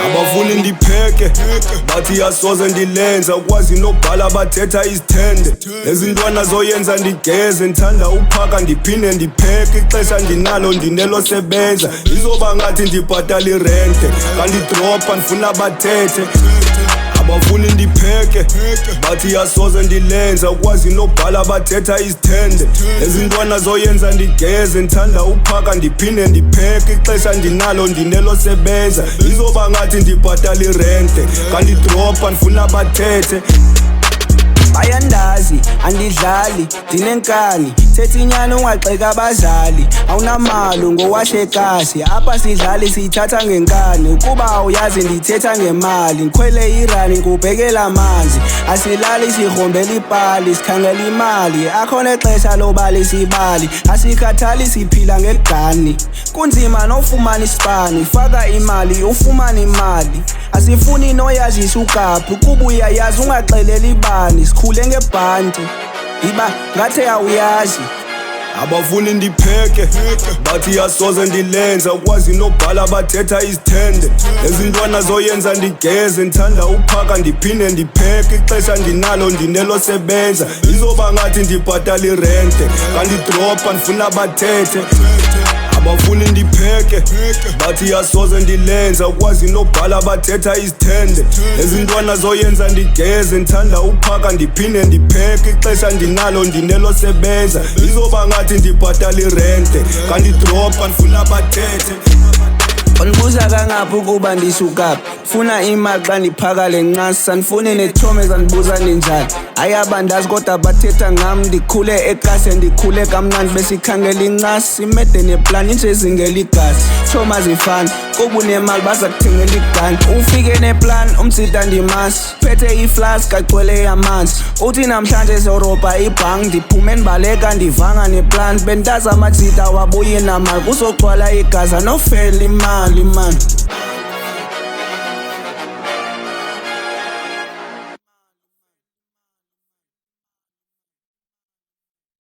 Abafuni ndipheke bathi yasoze ndilenza ukwazi nokubhala bathetha izithende ezintwana zoyenza ndigeze ngithanda uphaka ndiphinde ndipheke ixesha ndinalo ndinelo sebenza izoba ngathi ndibhatala irente kandidropa ndifuna bathethe abafuni ndipheke bathi yasoze ndilenza ukwazi nokubhala bathetha izithende ezintwana zoyenza ndigeze ngithanda uphaka ndiphinde ndipheke ixesha ndinalo ndinelo sebenza izoba ngathi ndibhatala irente kandidropa ndifuna bathethe bayandazi andidlali ndinenkani thethi inyani ungagxeka abazali awunamali ngowahlekasi apha sidlali siyithatha ngenkani ukuba awuyazi ndithetha ngemali ngikhwele irani ngubhekela amanzi asilali sihombela ipali sikhangela imali akhona ixesha lobali sibali asikhathali siphila ngegani kunzima nofumana isipani faka imali ufumane imali asifuni noyazisa ukaphi ukuba uyayazi ungaxeleli ibani sikhule ngebhanti iba ngathi awuyazi abafuni ndipheke bathi yasoze ndilenza ukwazi nokubhala bathetha izithende ezintwana zoyenza ndigeze ngithanda uphaka ndiphinde ndipheke ixesha ndinalo ndinelo sebenza izoba ngathi ndibhatala irente kandidropa ndifuna bathethe abafuni ndipheke bathi yasoze ndilenza ukwazi nokubhala bathetha izithende ezintwana zoyenza ndigeze ngithanda uphaka ndiphinde ndipheke ixesha ndinalo ndinelo sebenza izoba ngathi ndibhatala irente kandidropa ndifuna bathethe Undibuza kangaphi ukuba ndisukaphi funa imali xa ndiphaka le ncasa ndifune nethome zandibuza ninjani ayabandazi kodwa bathetha ngam ndikhule ekase ndikhule kamnandi besikhangela incasi imede neplani nje zingela igazi thoma zifana kuba unemali baza kuthengela igani ufike neplan umzida ndimasi phethe iflask kagcwele amanzi uthi namhlanje zorobha ibhanki ndiphume ndibaleka ndivanga neplan bentaza amajida wabuye namali kuzogcwala igaza nofela imali man